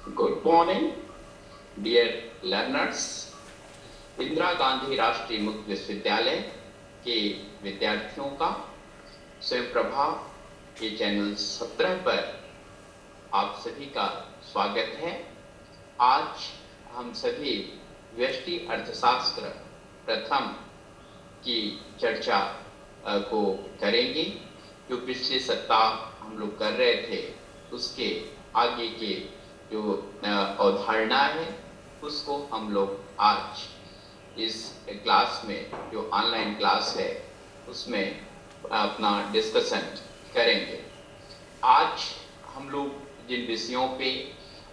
Good morning, dear learners. Indira Gandhi राष्ट्रीय मुक्त विश्वविद्यालय के विद्यार्थियों का स्वयं प्रभा के चैनल 17 पर आप सभी का स्वागत है। आज हम सभी व्यष्टि अर्थशास्त्र प्रथम की चर्चा को करेंगे। जो पिछले सप्ताह हम लोग कर रहे थे उसके आगे के जो अवधारणा है उसको हम लोग आज इस क्लास में, जो ऑनलाइन क्लास है, उसमें अपना डिस्कशन करेंगे। आज हम लोग जिन विषयों पे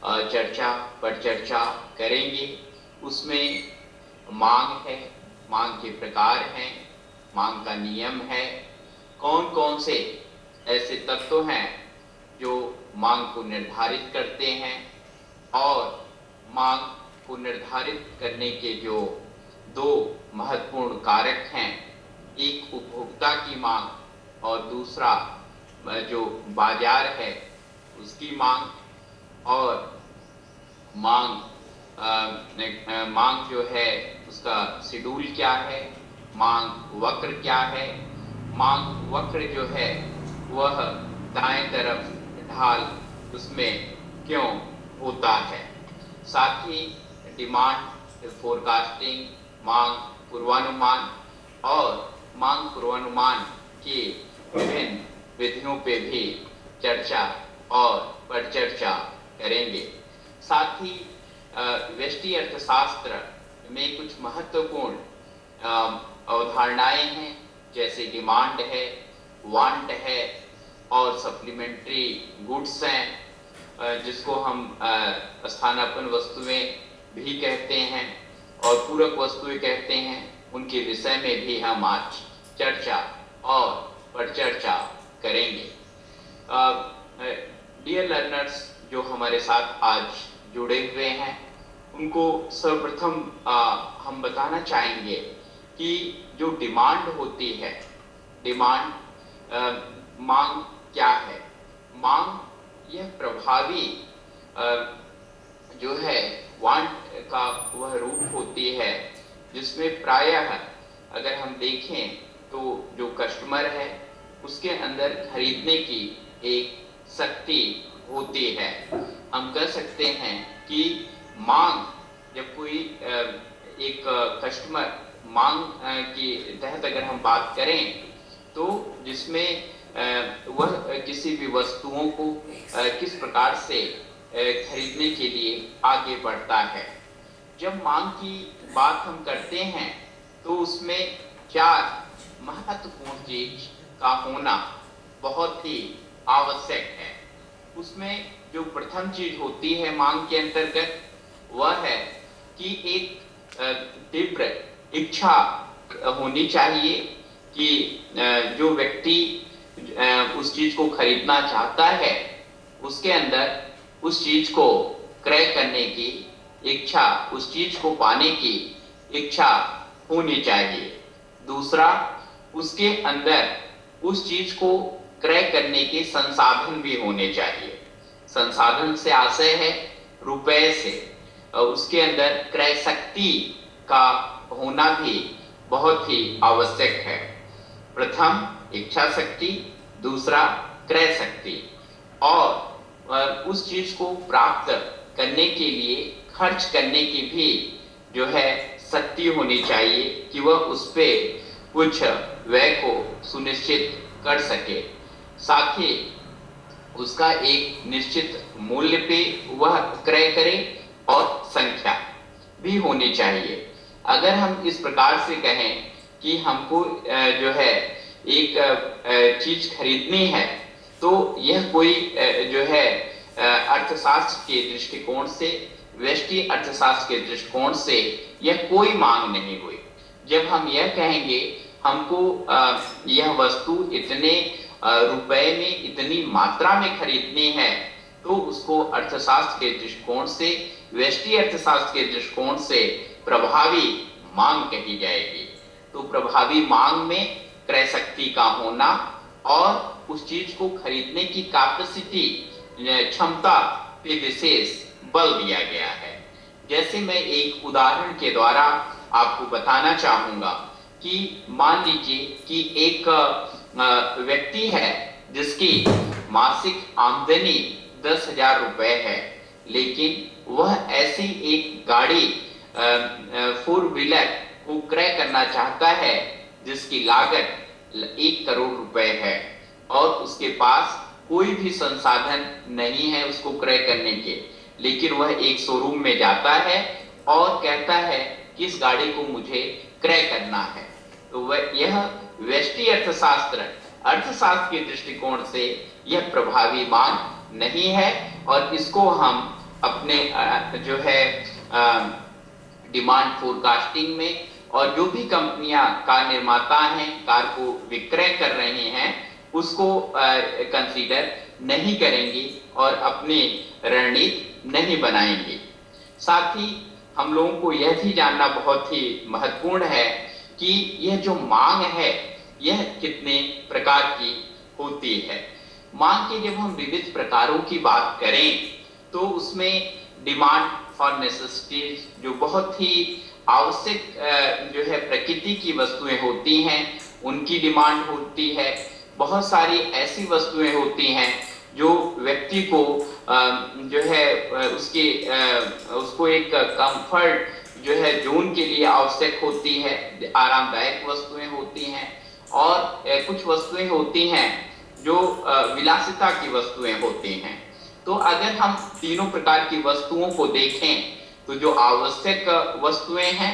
चर्चा करेंगे उसमें मांग है, मांग के प्रकार हैं, मांग का नियम है, कौन कौन से ऐसे तत्व हैं जो मांग को निर्धारित करते हैं और मांग को निर्धारित करने के जो दो महत्वपूर्ण कारक हैं, एक उपभोक्ता की मांग और दूसरा जो बाजार है उसकी मांग। और मांग जो है उसका शेड्यूल क्या है, मांग वक्र क्या है, मांग वक्र जो है वह दाएं तरफ ढाल उसमें क्यों होता है, साथ ही डिमांड फोरकास्टिंग, मांग पूर्वानुमान और मांग पूर्वानुमान की विभिन्न विधियों पे भी चर्चा और परिचर्चा करेंगे। साथ ही व्यष्टि अर्थशास्त्र में कुछ महत्वपूर्ण अवधारणाएं हैं, जैसे डिमांड है, वांट है और सप्लीमेंट्री गुड्स हैं, जिसको हम स्थानापन्न वस्तुएं भी कहते हैं और पूरक वस्तुएं कहते हैं। उनके विषय में भी हम आज चर्चा और परिचर्चा करेंगे। डियर लर्नर्स, जो हमारे साथ आज जुड़े हुए हैं उनको सर्वप्रथम हम बताना चाहेंगे कि जो डिमांड होती है, डिमांड मांग क्या है। मांग यह प्रभावी जो है वांट का वह रूप होती है जिसमें प्रायः अगर हम देखें तो जो कस्टमर है उसके अंदर खरीदने की एक शक्ति होती है। हम कह सकते हैं कि मांग, जब कोई एक कस्टमर मांग के तहत अगर हम बात करें तो जिसमें वह किसी भी वस्तुओं को किस प्रकार से खरीदने के लिए आगे बढ़ता है। जब मांग की बात हम करते हैं तो उसमें चार महत्वपूर्ण चीज का होना बहुत ही आवश्यक है। उसमें जो प्रथम चीज होती है मांग के अंतर्गत वह है कि एक तीव्र इच्छा होनी चाहिए कि जो व्यक्ति उस चीज को खरीदना चाहता है उसके अंदर उस चीज को क्रय करने की इच्छा, उस चीज को पाने की इच्छा होनी चाहिए। दूसरा, उसके अंदर उस चीज को क्रय करने के संसाधन भी होने चाहिए। संसाधन से आशय है रुपए से, उसके अंदर क्रय शक्ति का होना भी बहुत ही आवश्यक है। प्रथम इच्छा शक्ति, दूसरा क्रय शक्ति, और उस चीज को प्राप्त करने के लिए खर्च करने की भी जो है शक्ति होनी चाहिए कि वह उस पे कुछ व्यय को सुनिश्चित कर सके। साथ ही उसका एक निश्चित मूल्य पे वह क्रय करे और संख्या भी होनी चाहिए। अगर हम इस प्रकार से कहें कि हमको जो है एक चीज खरीदनी है तो यह कोई जो है अर्थशास्त्र के दृष्टिकोण से, व्यष्टि अर्थशास्त्र के दृष्टिकोण से यह कोई मांग नहीं हुई। जब हम यह कहेंगे हमको यह वस्तु इतने रुपए में इतनी मात्रा में खरीदनी है तो उसको अर्थशास्त्र के दृष्टिकोण से, व्यष्टि अर्थशास्त्र के दृष्टिकोण से प्रभावी मांग कही जाएगी। तो प्रभावी मांग में क्रय शक्ति का होना और उस चीज को खरीदने की कैपेसिटी, क्षमता पे विशेष बल दिया गया है। जैसे मैं एक उदाहरण के द्वारा आपको बताना चाहूंगा कि मान लीजिए कि एक व्यक्ति है जिसकी मासिक आमदनी 10,000 रुपए है, लेकिन वह ऐसी एक गाड़ी 4 व्हीलर को क्रय करना चाहता है जिसकी लागत 1 करोड़ रुपए है और उसके पास कोई भी संसाधन नहीं है उसको क्रय करने के, लेकिन वह एक शोरूम में जाता है और कहता है कि इस गाड़ी को मुझे क्रय करना है। तो वह यह व्यष्टि अर्थशास्त्र के दृष्टिकोण से यह प्रभावी मांग नहीं है और इसको हम अपने जो है डिमांड फोरकास्टिंग में और जो भी कंपनियां कार निर्माता हैं कार को विक्रय कर रहे हैं उसको कंसीडर नहीं करेंगे और अपनी रणनीति नहीं बनाएंगे। साथ ही हम लोगों को यह भी जानना बहुत ही महत्वपूर्ण है कि यह जो मांग है यह कितने प्रकार की होती है। मांग के जब हम विविध प्रकारों की बात करें तो उसमें डिमांड फॉर नेसेसिटीज जो बहुत ही आवश्यक जो है प्रकृति की वस्तुएं होती हैं उनकी डिमांड होती है। बहुत सारी ऐसी वस्तुएं होती हैं जो व्यक्ति को जो है उसको एक कंफर्ट जो है जोन के लिए आवश्यक होती है, आरामदायक वस्तुएं होती हैं और कुछ वस्तुएं होती हैं जो विलासिता की वस्तुएं होती हैं। तो अगर हम तीनों प्रकार की वस्तुओं को देखें तो जो आवश्यक वस्तुएं हैं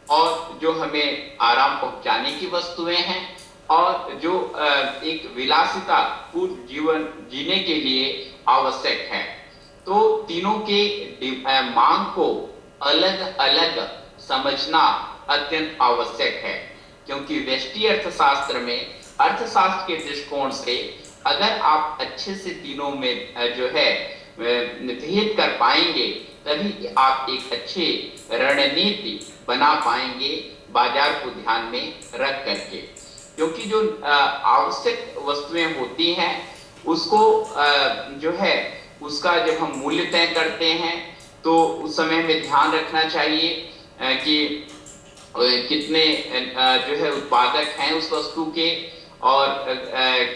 और जो हमें आराम पहुंचाने की वस्तुएं हैं और जो एक विलासिता पूर्ण जीवन जीने के लिए आवश्यक है, तो तीनों के मांग को अलग अलग समझना अत्यंत आवश्यक है। क्योंकि व्यष्टि अर्थशास्त्र में अर्थशास्त्र के दृष्टिकोण से अगर आप अच्छे से तीनों में जो है भेद कर पाएंगे तभी आप एक अच्छे रणनीति बना पाएंगे बाजार को ध्यान में रख करके। क्योंकि जो आवश्यक वस्तुएं होती हैं उसको जो है उसका जब हम मूल्य तय करते हैं तो उस समय में ध्यान रखना चाहिए कि कितने जो है उत्पादक हैं उस वस्तु के और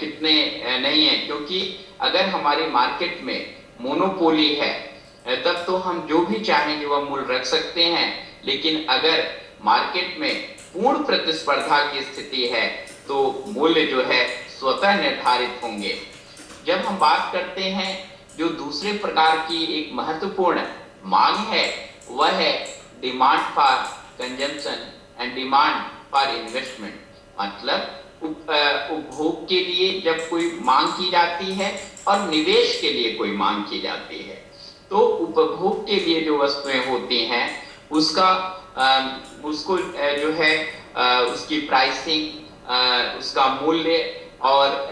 कितने नहीं है। क्योंकि अगर हमारी मार्केट में मोनोपोली है तब तो हम जो भी चाहेंगे वह मूल्य रख सकते हैं, लेकिन अगर मार्केट में पूर्ण प्रतिस्पर्धा की स्थिति है तो मूल्य जो है स्वतः निर्धारित होंगे। जब हम बात करते हैं जो दूसरे प्रकार की एक महत्वपूर्ण मांग है वह है demand for consumption and demand for investment. मतलब उपभोग के लिए जब कोई मांग की जाती है और निवेश के लिए कोई मांग की जाती है। तो उपभोग के लिए जो वस्तुएं होती हैं उसका उसको जो है उसकी प्राइसिंग उसका मूल्य और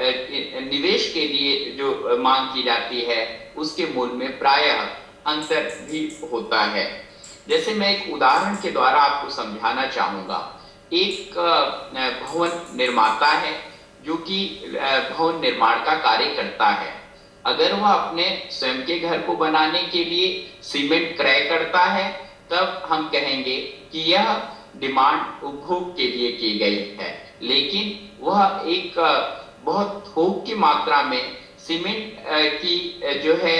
निवेश के लिए जो मांग की जाती है उसके मूल्य में प्रायः अंतर भी होता है। जैसे मैं एक उदाहरण के द्वारा आपको समझाना चाहूंगा। एक भवन निर्माता है जो कि भवन निर्माण का कार्य करता है। अगर वह अपने स्वयं के घर को बनाने के लिए सीमेंट क्रय करता है तब हम कहेंगे कि यह डिमांड उपभोग के लिए की गई है, लेकिन वह एक बहुत थोक की मात्रा में सीमेंट की जो है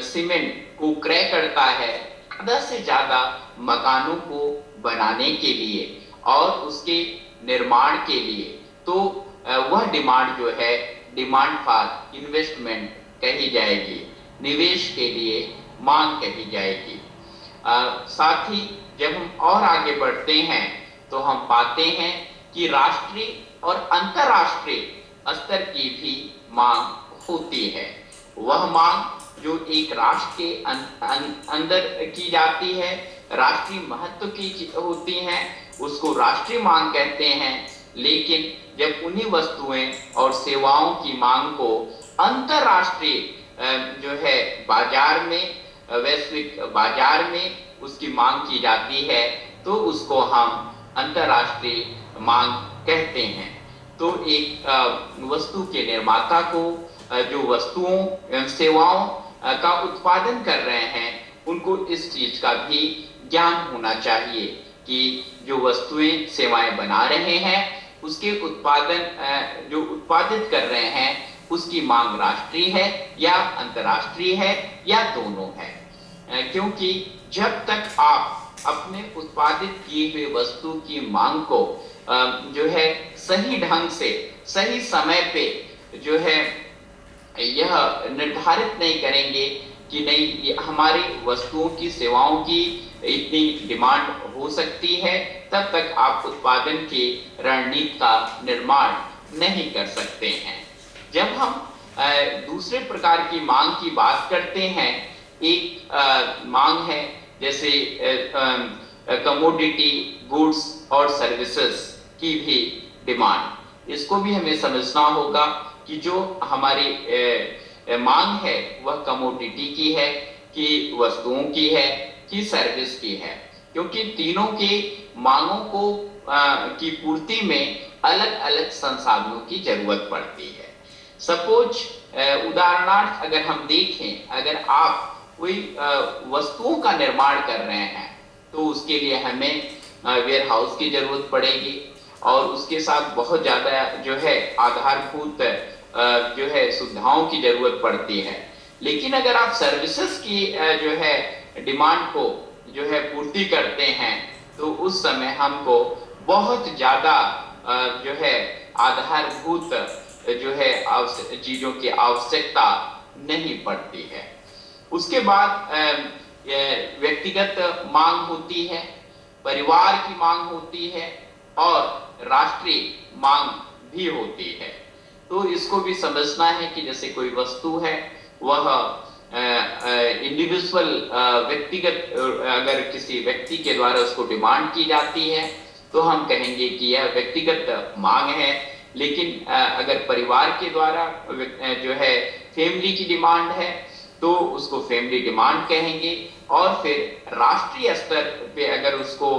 सीमेंट को क्रय करता है ज्यादा से ज्यादा मकानों को बनाने के लिए और उसके निर्माण के लिए। तो वह डिमांड जो है डिमांड फॉर इन्वेस्टमेंट कही जाएगी, निवेश के लिए मांग कही जाएगी। साथ ही जब हम और आगे बढ़ते हैं तो हम पाते हैं कि राष्ट्रीय और अंतरराष्ट्रीय स्तर की भी मांग होती है। वह मांग जो एक राष्ट्र के अंदर की जाती है, राष्ट्रीय महत्व की होती हैं, उसको राष्ट्रीय मांग कहते हैं। लेकिन जब उन्हीं वस्तुएं और सेवाओं की मांग को अंतरराष्ट्रीय जो है बाजार में, वैश्विक बाजार में उसकी मांग की जाती है तो उसको हम अंतरराष्ट्रीय मांग कहते हैं। तो एक वस्तु के निर्माता को जो वस्तुओं एवं सेवाओं का उत्पादन कर रहे हैं उनको इस चीज का भी ज्ञान होना चाहिए कि जो वस्तुएं सेवाएं बना रहे हैं उसके उत्पादन जो उत्पादित कर रहे हैं उसकी मांग राष्ट्रीय है या अंतर्राष्ट्रीय है या दोनों है। क्योंकि जब तक आप अपने उत्पादित किए हुए वस्तु की मांग को जो है सही ढंग से सही समय पे जो है यह निर्धारित नहीं करेंगे कि नहीं हमारी वस्तुओं की सेवाओं की इतनी डिमांड हो सकती है, तब तक आप उत्पादन की रणनीति का निर्माण नहीं कर सकते हैं। जब हम दूसरे प्रकार की मांग की बात करते हैं, एक मांग है जैसे कमोडिटी गुड्स और सर्विसेज की भी डिमांड। इसको भी हमें समझना होगा कि जो हमारी मांग है वह कमोडिटी की है कि वस्तुओं की है कि सर्विस की है, क्योंकि तीनों के मांगों को की पूर्ति में अलग अलग संसाधनों की जरूरत पड़ती है। सपोज उदाहरणार्थ अगर हम देखें, अगर आप कोई वस्तुओं का निर्माण कर रहे हैं तो उसके लिए हमें वेयर हाउस की जरूरत पड़ेगी और उसके साथ बहुत ज्यादा जो है आधारभूत जो है सुविधाओं की जरूरत पड़ती है। लेकिन अगर आप सर्विसेज की जो है डिमांड को जो है पूर्ति करते हैं तो उस समय हमको बहुत ज्यादा जो है आधारभूत जो है चीजों की आवश्यकता नहीं पड़ती है। उसके बाद व्यक्तिगत मांग होती है, परिवार की मांग होती है और राष्ट्रीय मांग भी होती है। तो इसको भी समझना है कि जैसे कोई वस्तु है वह इंडिविजुअल व्यक्तिगत अगर किसी व्यक्ति के द्वारा उसको डिमांड की जाती है तो हम कहेंगे कि यह व्यक्तिगत मांग है। लेकिन अगर परिवार के द्वारा जो है फैमिली की डिमांड है तो उसको फैमिली डिमांड कहेंगे। और फिर राष्ट्रीय स्तर पे अगर उसको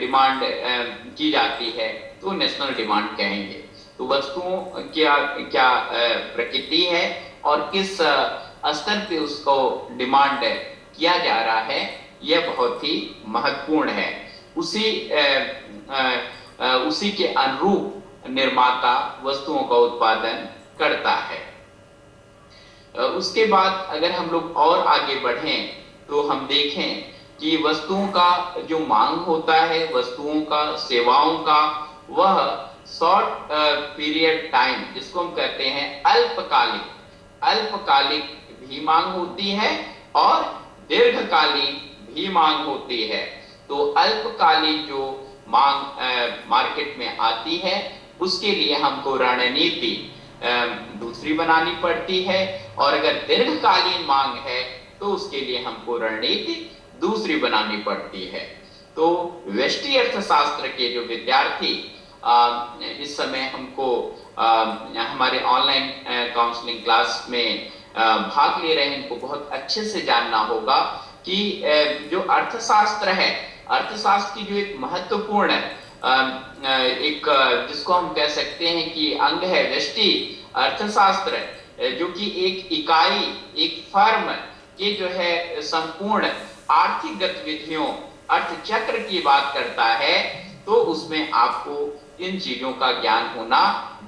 डिमांड की जाती है तो नेशनल डिमांड कहेंगे। तो वस्तुओं क्या क्या प्रकृति है और किस स्तर पे उसको डिमांड किया जा रहा है यह बहुत ही महत्वपूर्ण है। उसी के अनुरूप निर्माता वस्तुओं का उत्पादन करता है। उसके बाद अगर हम लोग और आगे बढ़ें तो हम देखें कि वस्तुओं का जो मांग होता है, वस्तुओं का सेवाओं का, वह शॉर्ट पीरियड टाइम जिसको हम कहते हैं अल्पकालिक भी मांग होती है और दीर्घकालीन भी मांग होती है। तो अल्पकालीन जो मांग मार्केट में आती है उसके लिए हमको रणनीति दूसरी बनानी पड़ती है और अगर दीर्घकालीन मांग है तो उसके लिए हमको रणनीति दूसरी बनानी पड़ती है। तो व्यष्टि अर्थशास्त्र के जो विद्यार्थी इस समय हमको हमारे ऑनलाइन काउंसलिंग क्लास में भाग ले रहे हैं, इनको बहुत अच्छे से जानना होगा कि जो अर्थशास्त्र है, अर्थशास्त्र की जो एक महत्वपूर्ण एक जिसको हम कह सकते हैं कि अंग है व्यष्टि अर्थशास्त्र, जो कि एक इकाई एक फर्म के जो है संपूर्ण आर्थिक गतिविधियों अर्थचक्र की बात करता है। तो उसमें आपको इन चीजों का ज्ञान होना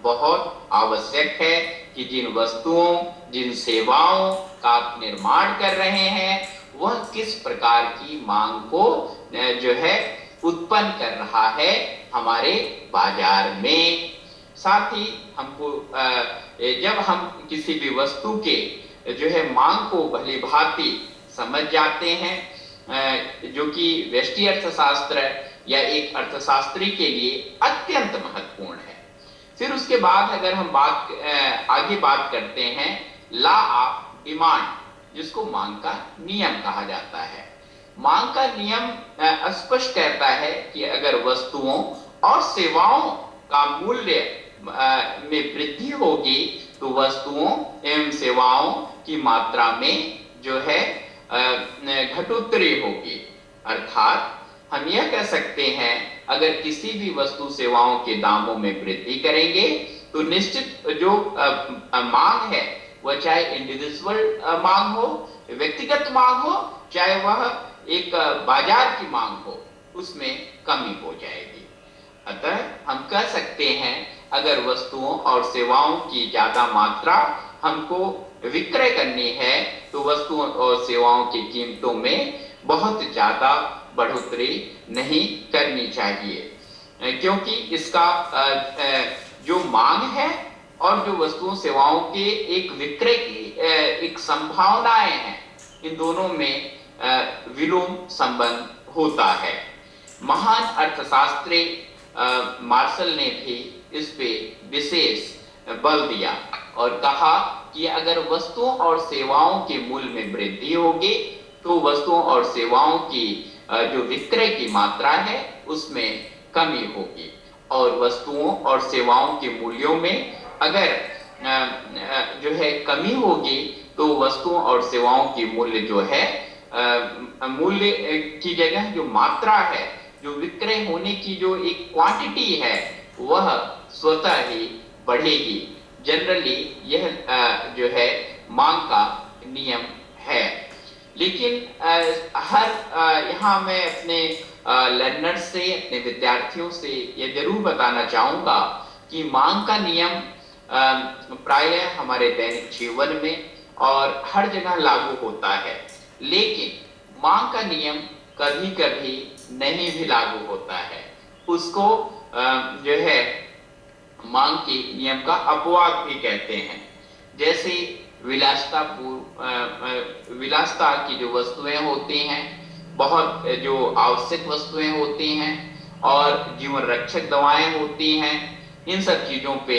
बहुत आवश्यक है कि जिन वस्तुओं जिन सेवाओं का आप निर्माण कर रहे हैं वह किस प्रकार की मांग को जो है उत्पन्न कर रहा है हमारे बाजार में। साथ ही हमको जब हम किसी भी वस्तु के जो है मांग को भली भांति समझ जाते हैं, जो कि व्यष्टि अर्थशास्त्र या एक अर्थशास्त्री के लिए अत्यंत महत्वपूर्ण है। फिर उसके बाद अगर हम आगे बात करते हैं लॉ ऑफ डिमांड, जिसको मांग का नियम कहा जाता है। मांग का नियम स्पष्ट कहता है कि अगर वस्तुओं और सेवाओं का मूल्य में वृद्धि होगी तो वस्तुओं एवं सेवाओं की मात्रा में जो है घटोत्तरी होगी। अर्थात हम यह कह सकते हैं अगर किसी भी वस्तु सेवाओं के दामों में वृद्धि करेंगे तो निश्चित जो मांग है वह चाहे इंडिविजुअल मांग हो, व्यक्तिगत मांग हो, चाहे वह एक बाजार की मांग हो, उसमें कमी हो जाएगी। अतः हम कह सकते हैं अगर वस्तुओं और सेवाओं की ज्यादा मात्रा हमको विक्रय करनी है तो वस्तुओं और सेवाओं की कीमतों में बहुत ज्यादा बढ़ोतरी नहीं करनी चाहिए, क्योंकि इसका जो मांग है और जो वस्तुओं सेवाओं के एक विक्रय की एक संभावनाएं हैं, इन दोनों में विलोम संबंध होता है। महान अर्थशास्त्री मार्शल ने भी इस पे विशेष बल दिया और कहा कि अगर वस्तुओं और सेवाओं के मूल्य में वृद्धि होगी तो वस्तुओं और सेवाओं की जो विक्रय की मात्रा है उसमें कमी होगी, और वस्तुओं और सेवाओं के मूल्यों में अगर जो है कमी होगी तो वस्तुओं और सेवाओं की मूल्य जो है मूल्य की जगह जो मात्रा है, जो विक्रय होने की जो एक क्वांटिटी है, वह स्वतः ही बढ़ेगी। जनरली यह जो है मांग का नियम है। लेकिन यहाँ मैं अपने लर्नर्स से, अपने विद्यार्थियों से यह जरूर बताना चाहूंगा कि मांग का नियम प्रायः हमारे दैनिक जीवन में और हर जगह लागू होता है, लेकिन मांग का नियम कभी कभी नहीं भी लागू होता है। उसको जो है मांग के नियम का अपवाद भी कहते हैं। जैसे विलासता की जो वस्तुएं होती हैं, बहुत जो आवश्यक वस्तुएं होती हैं और जीवन रक्षक दवाएं होती हैं, इन सब चीजों पे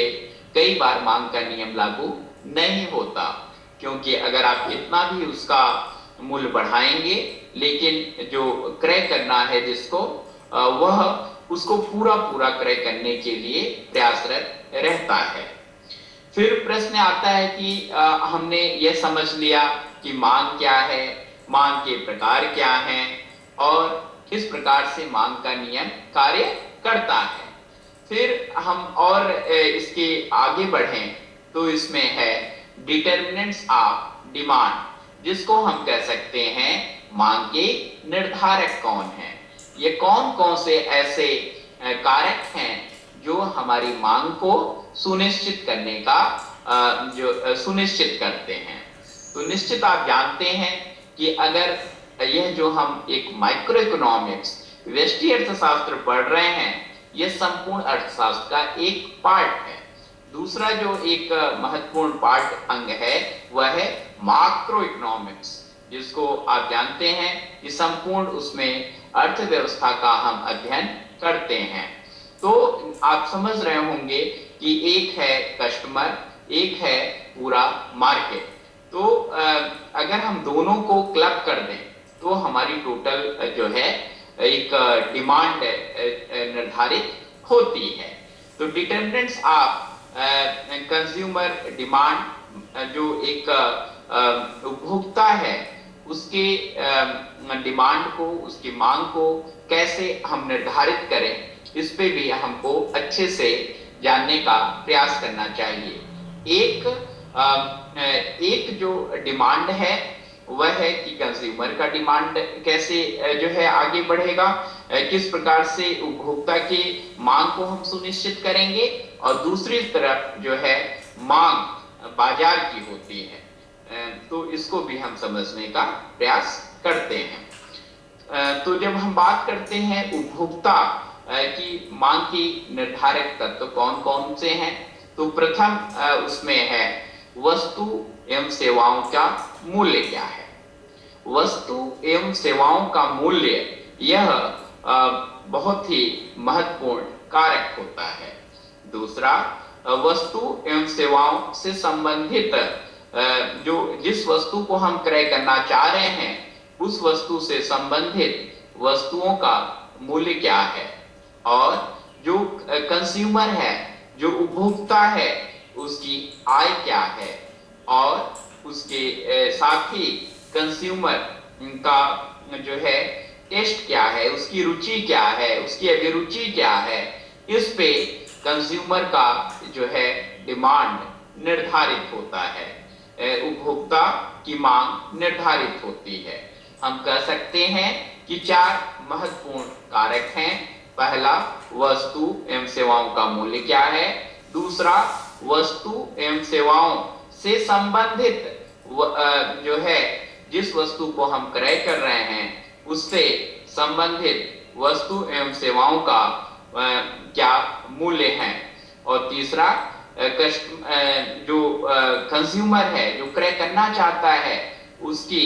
कई बार मांग का नियम लागू नहीं होता, क्योंकि अगर आप इतना भी उसका मूल्य बढ़ाएंगे लेकिन जो क्रय करना है जिसको वह उसको पूरा क्रय करने के लिए प्रयासरत रहता है। फिर प्रश्न आता है कि हमने यह समझ लिया कि मांग क्या है, मांग के प्रकार क्या हैं और किस प्रकार से मांग का नियम कार्य करता है। फिर हम और इसके आगे बढ़ें तो इसमें है डिटर्मिनेंट्स ऑफ डिमांड, जिसको हम कह सकते हैं मांग के निर्धारक कौन हैं। ये कौन कौन से ऐसे कारक हैं जो हमारी मांग को सुनिश्चित करने का जो सुनिश्चित करते हैं। तो निश्चित आप जानते हैं कि अगर यह जो हम एक माइक्रो इकोनॉमिक्स व्यष्टि अर्थशास्त्र पढ़ रहे हैं, यह संपूर्ण अर्थशास्त्र का एक पार्ट है। दूसरा जो एक महत्वपूर्ण पार्ट अंग है वह है मैक्रो इकोनॉमिक्स, जिसको आप जानते हैं कि संपूर्ण उसमें अर्थव्यवस्था का हम अध्ययन करते हैं। तो आप समझ रहे होंगे कि एक है कस्टमर, एक है पूरा मार्केट। तो अगर हम दोनों को क्लब कर दें तो हमारी टोटल जो है एक डिमांड निर्धारित होती है। तो डिटर्मिनेंट्स ऑफ कंज्यूमर डिमांड, जो एक उपभोक्ता है उसके डिमांड को, उसकी मांग को कैसे हम निर्धारित करें, इस पे भी हमको अच्छे से जानने का प्रयास करना चाहिए। एक जो डिमांड है वह है कि कंज्यूमर का डिमांड कैसे जो है आगे बढ़ेगा, किस प्रकार से उपभोक्ता की मांग को हम सुनिश्चित करेंगे, और दूसरी तरफ जो है मांग बाजार की होती है। तो इसको भी हम समझने का प्रयास करते हैं। तो जब हम बात करते हैं उपभोक्ता की मांग की निर्धारक तत्व कौन कौन से हैं, तो प्रथम उसमें है वस्तु एवं सेवाओं का मूल्य क्या है। वस्तु एवं सेवाओं का मूल्य यह बहुत ही महत्वपूर्ण कारक होता है। दूसरा, वस्तु एवं सेवाओं से संबंधित जो जिस वस्तु को हम क्रय करना चाह रहे हैं उस वस्तु से संबंधित वस्तुओं का मूल्य क्या है, और जो कंज्यूमर है, जो उपभोक्ता है, उसकी आय क्या है, और उसके साथ ही कंज्यूमर का जो है टेस्ट क्या है, उसकी रुचि क्या है, उसकी अभिरुचि क्या है, इस पे कंज्यूमर का जो है डिमांड निर्धारित होता है। उपभोक्ता की मांग निर्धारित होती है। हम कह सकते हैं कि 4 महत्वपूर्ण कारक हैं। पहला, वस्तु एवं सेवाओं का मूल्य क्या है। दूसरा, वस्तु एवं सेवाओं से संबंधित जो है जिस वस्तु को हम क्रय कर रहे हैं उससे संबंधित वस्तु एवं सेवाओं का क्या मूल्य है। और तीसरा, जो कंज्यूमर है, जो क्रय करना चाहता है, उसकी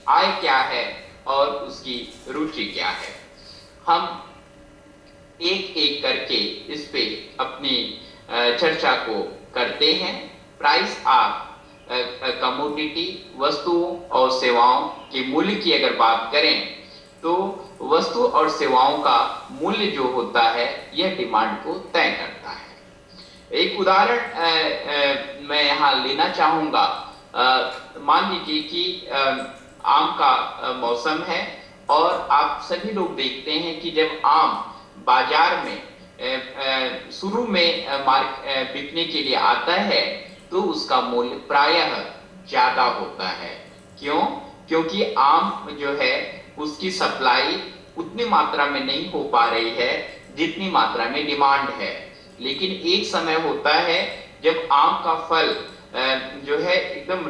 आय क्या है और उसकी रुचि क्या है। हम एक एक करके इस पे अपनी चर्चा को करते हैं। प्राइस ऑफ कमोडिटी, वस्तुओं और सेवाओं के मूल्य की अगर बात करें तो वस्तु और सेवाओं का मूल्य जो होता है यह डिमांड को तय करता है। एक उदाहरण मैं यहाँ लेना चाहूंगा। मान लीजिए कि आम का मौसम है और आप सभी लोग देखते हैं कि जब आम बाजार में शुरू में बिकने के लिए आता है तो उसका मूल्य प्रायः ज्यादा होता है। क्यों? क्योंकि आम जो है उसकी सप्लाई उतनी मात्रा में नहीं हो पा रही है जितनी मात्रा में डिमांड है। लेकिन एक समय होता है जब आम का फल जो है एकदम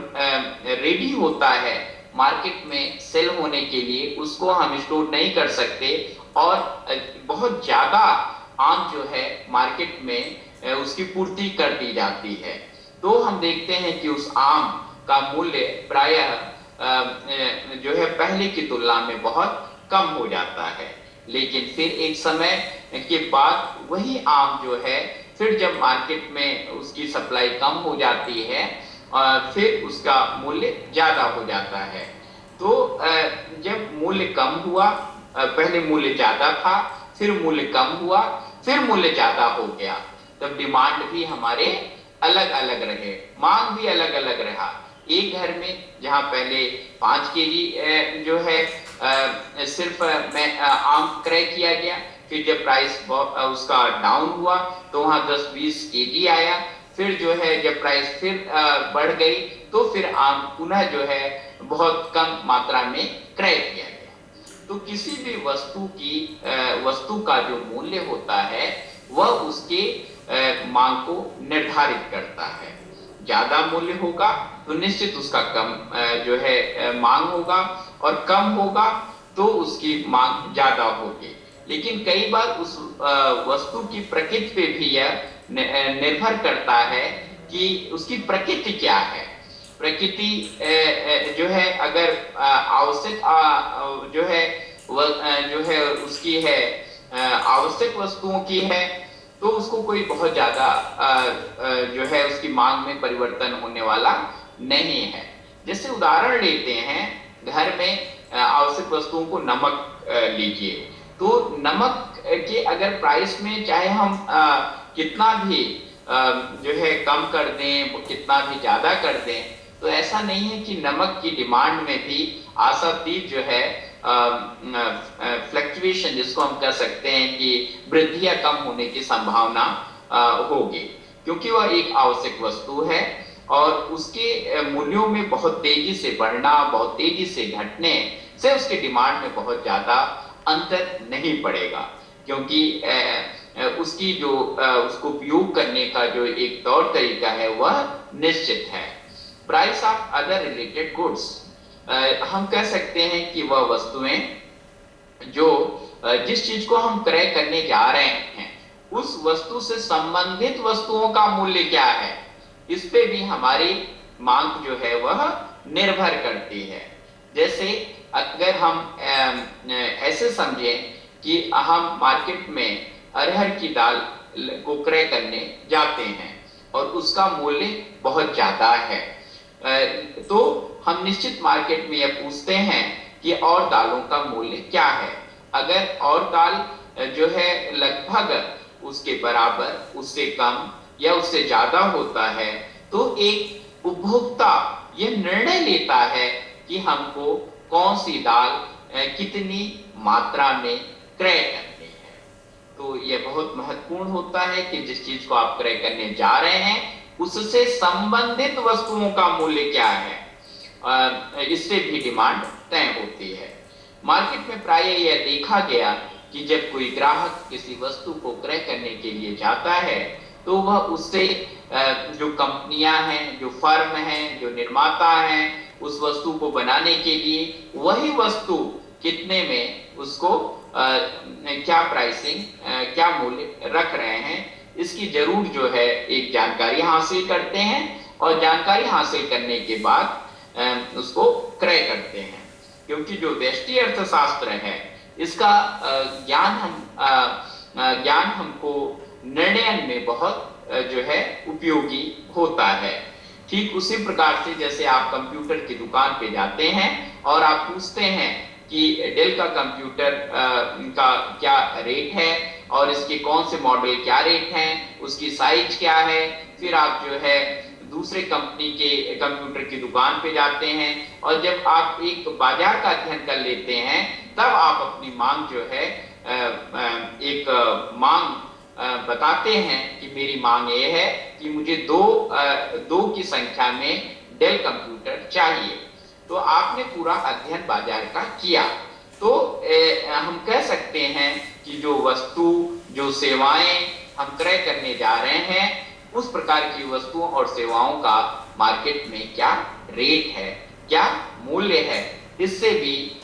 रेडी होता है मार्केट में सेल होने के लिए, उसको हम स्टोर नहीं कर सकते और बहुत ज्यादा आम जो है मार्केट में उसकी पूर्ति कर दी जाती है। तो हम देखते हैं कि उस आम का मूल्य प्रायः जो है पहले की तुलना में बहुत कम हो जाता है। लेकिन फिर एक समय के बाद वही आम जो है फिर जब मार्केट में उसकी सप्लाई कम हो जाती है फिर उसका मूल्य ज्यादा हो जाता है। तो जब मूल्य कम हुआ, पहले मूल्य ज्यादा था, फिर मूल्य कम हुआ, फिर मूल्य ज्यादा हो गया, तब डिमांड भी हमारे अलग अलग रहे, मांग भी अलग अलग रहा। एक घर में जहां पहले 5 केजी जो है सिर्फ आम क्रय किया गया, फिर जब प्राइस उसका डाउन हुआ तो वहां 10-20 केजी आया, फिर जो है जब प्राइस फिर बढ़ गई तो फिर आम पुनः जो है बहुत कम मात्रा में क्रय किया गया। तो किसी भी वस्तु का जो मूल्य होता है वह उसके मांग को निर्धारित करता है। ज्यादा मूल्य होगा तो निश्चित उसका कम जो है मांग होगा और कम होगा तो उसकी मांग ज्यादा होगी। लेकिन कई बार उस वस्तु की प्रकृति पे भी यह निर्भर करता है कि उसकी प्रकृति क्या है। प्रकृति जो है अगर आवश्यक जो है उसकी है आवश्यक वस्तुओं की है तो उसको कोई बहुत ज्यादा जो है उसकी मांग में परिवर्तन होने वाला नहीं है। जैसे उदाहरण लेते हैं, घर में आवश्यक वस्तुओं को नमक लीजिए, तो नमक के अगर प्राइस में चाहे हम कितना भी जो है कम कर दें, कितना भी ज्यादा कर दें, तो ऐसा नहीं है कि नमक की डिमांड में भी आशातीत जो है फ्लक्चुएशन, जिसको हम कह सकते हैं कि वृद्धि या कम होने की संभावना होगी, क्योंकि वह एक आवश्यक वस्तु है और उसके मूल्यों में बहुत तेजी से बढ़ना, बहुत तेजी से घटने से उसके डिमांड में बहुत ज्यादा अंतर नहीं पड़ेगा, क्योंकि उसकी जो उसको उपयोग करने का जो एक तौर तरीका है वह निश्चित है। Price of other related goods, हम कह सकते हैं कि वह वस्तुएं जो जिस चीज को हम क्रय करने जा रहे हैं उस वस्तु से संबंधित वस्तुओं का मूल्य क्या है, इस पे भी हमारी मांग जो है वह निर्भर करती है। जैसे अगर हम ऐसे समझें कि हम मार्केट में अरहर की दाल को क्रय करने जाते हैं और उसका मूल्य बहुत ज्यादा है, तो हम निश्चित मार्केट में यह पूछते हैं कि और दालों का मूल्य क्या है। अगर और दाल जो है लगभग उसके बराबर, उससे कम या उससे ज्यादा होता है, तो एक उपभोक्ता यह निर्णय लेता है कि हमको कौन सी दाल कितनी मात्रा में क्रय करनी है। तो यह बहुत महत्वपूर्ण होता है कि जिस चीज को आप क्रय करने जा रहे हैं उससे संबंधित वस्तुओं का मूल्य क्या है, इससे भी डिमांड तय होती है। मार्केट में प्रायः यह देखा गया कि जब कोई ग्राहक किसी वस्तु को क्रय करने के लिए जाता है तो वह उससे जो कंपनियां हैं, जो फर्म हैं, जो निर्माता हैं, उस वस्तु को बनाने के लिए वही वस्तु कितने में उसको क्या प्राइसिंग, क्या मूल्य रख रहे हैं, इसकी जरूर जो है एक जानकारी हासिल करते हैं और जानकारी हासिल करने के बाद उसको क्रय करते हैं। क्योंकि जो व्यष्टि अर्थशास्त्र है इसका ज्ञान हमको निर्णय में बहुत जो है उपयोगी होता है। ठीक उसी प्रकार से जैसे आप कंप्यूटर की दुकान पे जाते हैं और आप पूछते हैं कि डेल का कंप्यूटर का क्या रेट है और इसके कौन से मॉडल क्या रेट हैं, उसकी साइज क्या है, फिर आप जो है दूसरे कंपनी के कंप्यूटर की दुकान पे जाते हैं और जब आप एक बाजार का अध्ययन कर लेते हैं तब आप अपनी मांग जो है एक मांग बताते हैं कि मेरी मांग ये है कि मुझे दो की संख्या में डेल कंप्यूटर चाहिए। तो आपने पूरा अध्ययन बाजार का किया तो हम कह सकते हैं कि जो वस्तु, जो सेवाएं हम क्रय करने जा रहे हैं उस प्रकार की वस्तुओं और सेवाओं का मार्केट में क्या रेट है, क्या मूल्य है, इससे भी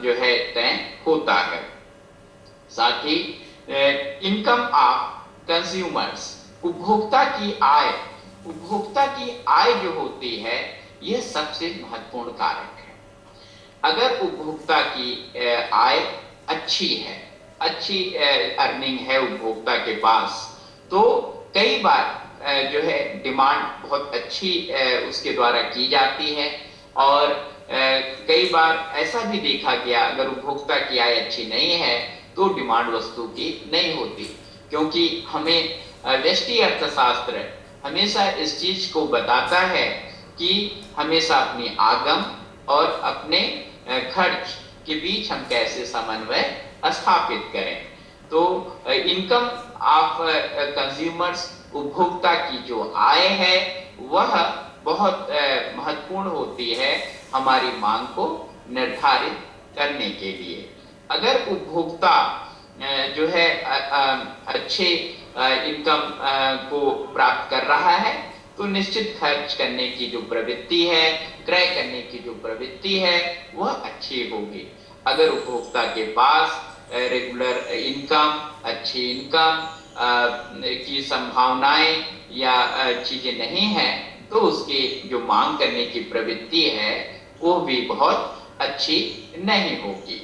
जो है तय होता है। साथ ही इनकम ऑफ कंज्यूमर्स, उपभोक्ता की आय जो होती है यह सबसे महत्वपूर्ण कारक है। अगर उपभोक्ता की आय अच्छी है, अच्छी अर्निंग है उपभोक्ता के पास, तो कई बार जो है डिमांड बहुत अच्छी उसके द्वारा की जाती है और कई बार ऐसा भी देखा गया अगर उपभोक्ता की आय अच्छी नहीं है तो डिमांड वस्तु की नहीं होती। क्योंकि हमें व्यष्टि अर्थशास्त्र हमेशा इस चीज को बताता है कि हमेशा अपनी आगम और अपने खर्च के बीच हम कैसे समन्वय स्थापित करें। तो इनकम ऑफ कंज्यूमर्स, उपभोक्ता की जो आय है वह बहुत महत्वपूर्ण होती है हमारी मांग को निर्धारित करने के लिए। अगर उपभोक्ता जो है अच्छे इनकम को प्राप्त कर रहा है तो निश्चित खर्च करने की जो प्रवृत्ति है, क्रय करने की जो प्रवृत्ति है वह अच्छी होगी। अगर उपभोक्ता के पास रेगुलर इनकम, अच्छी इनकम की संभावनाएं या चीजें नहीं है तो उसकी जो मांग करने की प्रवृत्ति है वो भी बहुत अच्छी नहीं होगी।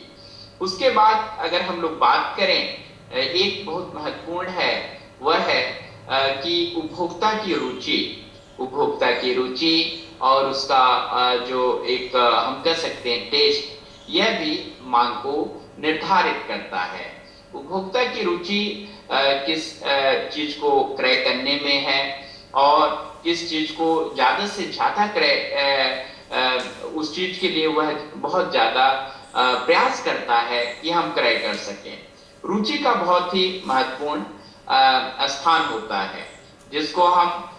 उसके बाद अगर हम लोग बात करें, एक बहुत महत्वपूर्ण है वह है कि उपभोक्ता की रुचि और उसका जो एक हम कह सकते हैं टेस्ट, यह भी मांग को निर्धारित करता है। उपभोक्ता की रुचि किस चीज को क्रय करने में है और किस चीज को ज्यादा से ज्यादा क्रय, उस चीज के लिए वह बहुत ज्यादा प्रयास करता है कि हम क्रय कर सकें। रुचि का बहुत ही महत्वपूर्ण स्थान होता है जिसको हम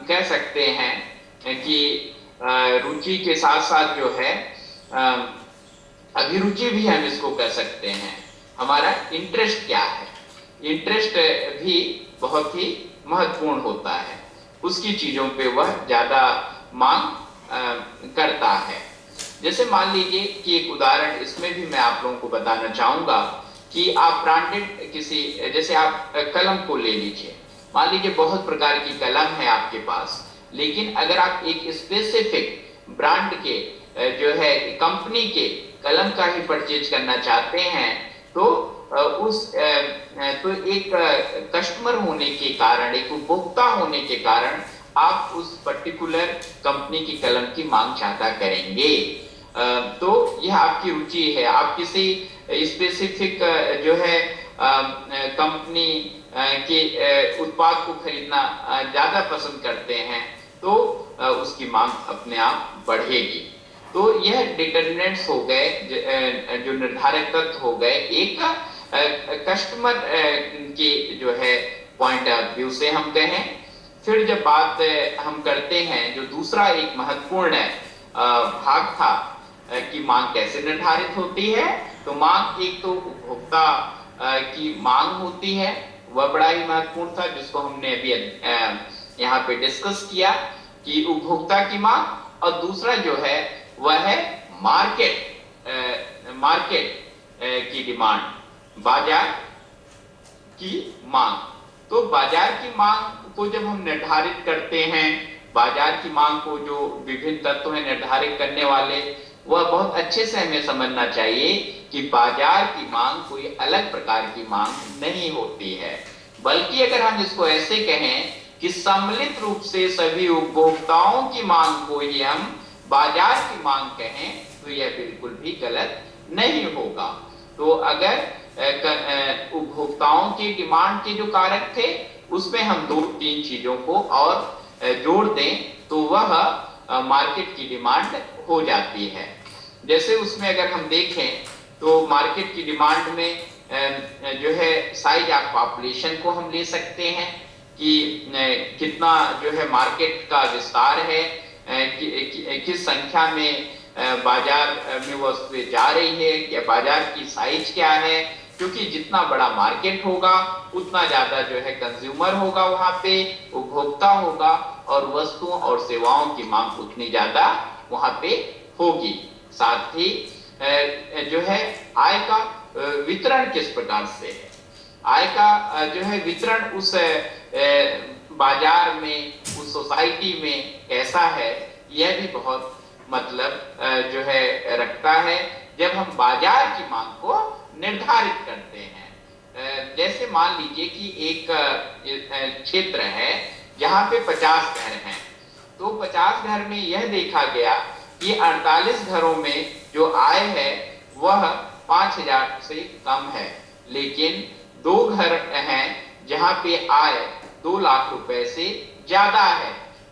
कह सकते हैं कि रुचि के साथ साथ जो है अभिरुचि भी हम इसको कह सकते हैं। हमारा इंटरेस्ट क्या है, इंटरेस्ट भी बहुत ही महत्वपूर्ण होता है, उसकी चीजों पे वह ज्यादा मांग करता है। जैसे मान लीजिए कि एक उदाहरण इसमें भी मैं आप लोगों को बताना चाहूंगा कि आप ब्रांडेड किसी, जैसे आप कलम को ले लीजिए, मान लीजिए बहुत प्रकार की कलम है आपके पास, लेकिन अगर आप एक स्पेसिफिक ब्रांड के जो है कंपनी के कलम का ही परचेज करना चाहते हैं तो तो एक कस्टमर होने के कारण, एक उपभोक्ता होने के कारण आप उस पर्टिकुलर कंपनी की कलम की मांग ज्यादा करेंगे। तो यह आपकी रुचि है, आप किसी स्पेसिफिक जो है कंपनी के उत्पाद को खरीदना ज्यादा पसंद करते हैं तो उसकी मांग अपने आप बढ़ेगी। तो यह डिटरमिनेंट्स हो गए, जो निर्धारक तत्व हो गए एक कस्टमर के जो है पॉइंट ऑफ व्यू से हम कहें फिर जब बात हम करते हैं, जो दूसरा एक महत्वपूर्ण भाग था कि मांग कैसे निर्धारित होती है, तो मांग एक तो उपभोक्ता की मांग होती है, वह बड़ा ही महत्वपूर्ण था जिसको हमने अभी यहाँ पे डिस्कस किया कि उपभोक्ता की मांग, और दूसरा जो है वह है मार्केट की डिमांड, बाजार की मांग। तो बाजार की मांग को जब हम निर्धारित करते हैं, बाजार की मांग को जो विभिन्न तत्व हैं निर्धारित करने वाले, वह बहुत अच्छे से हमें समझना चाहिए कि बाजार की मांग कोई अलग प्रकार की मांग नहीं होती है, बल्कि अगर हम इसको ऐसे कहें कि सम्मिलित रूप से सभी उपभोक्ताओं की मांग को ही हम बाजार की मांग कहें, तो यह बिल्कुल भी गलत नहीं होगा। तो अगर उपभोक्ताओं की डिमांड के जो कारक थे उसमें हम 2-3 चीजों को और जोड़ दें तो वह मार्केट की डिमांड हो जाती है। जैसे उसमें अगर हम देखें तो मार्केट की डिमांड में जो है साइज ऑफ पॉपुलेशन को हम ले सकते हैं कि कितना जो है मार्केट का विस्तार है, किस संख्या में बाजार में वस्तुएं जा रही है, या बाजार की साइज क्या है, क्योंकि जितना बड़ा मार्केट होगा उतना ज्यादा जो है कंज्यूमर होगा, वहां पे उपभोक्ता होगा, और वस्तुओं और सेवाओं की मांग उतनी ज्यादा वहां पे होगी। साथ ही जो है आय का वितरण किस प्रकार से है, आय का जो है वितरण उस बाजार में, उस सोसाइटी में कैसा है, यह भी बहुत मतलब जो है रखता है जब हम बाजार की मांग को निर्धारित करते हैं। जैसे मान लीजिए कि एक क्षेत्र है जहां पे 50 घर हैं, तो 50 घर में यह देखा गया कि 48 घरों में जो आय है वह 5000 से कम है, लेकिन 2 घर हैं जहां पे आय 2 लाख रुपए से ज्यादा है।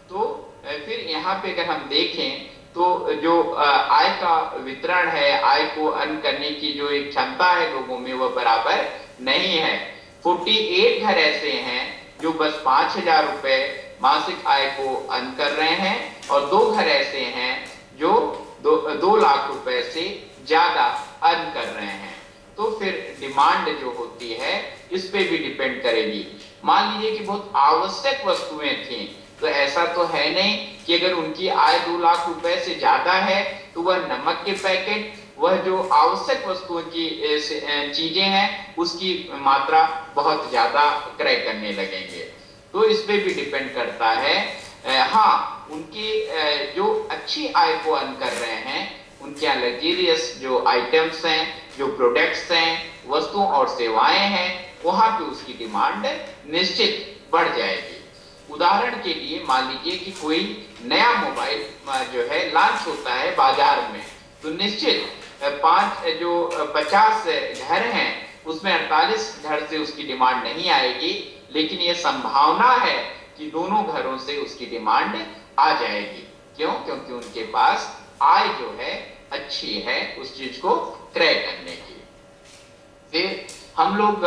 तो फिर यहाँ पे अगर हम देखें तो जो आय का वितरण है, आय को अर्न करने की जो एक क्षमता है लोगों में, वह बराबर नहीं है। 48 घर ऐसे हैं जो बस 5000 रुपए मासिक आय को अर्न कर रहे हैं, और 2 घर ऐसे हैं जो 2 लाख रुपए से ज्यादा अर्न कर रहे हैं। तो फिर डिमांड जो होती है इस पे भी डिपेंड करेगी। मान लीजिए कि बहुत आवश्यक वस्तुएं थी, तो ऐसा तो है नहीं कि अगर उनकी आय 2 लाख रुपए से ज्यादा है तो वह नमक के पैकेट, वह जो आवश्यक वस्तुओं की चीजें हैं उसकी मात्रा बहुत ज्यादा क्रय करने लगेंगे। तो इस पे भी डिपेंड करता है। हाँ, उनकी जो अच्छी आय को अर्न कर रहे हैं, उनके यहाँ लग्जरियस जो आइटम्स हैं, जो प्रोडक्ट्स हैं, वस्तुओं और सेवाएं हैं, वहां पे उसकी डिमांड निश्चित बढ़ जाएगी। उदाहरण के लिए मान लीजिए कि कोई नया मोबाइल जो है लॉन्च होता है बाजार में, तो निश्चित 50 घर हैं उसमें 48 घर से उसकी डिमांड नहीं आएगी, लेकिन यह संभावना है कि दोनों घरों से उसकी डिमांड आ जाएगी। क्यों? क्योंकि उनके पास आय जो है अच्छी है उस चीज को क्रय करने की। फिर हम लोग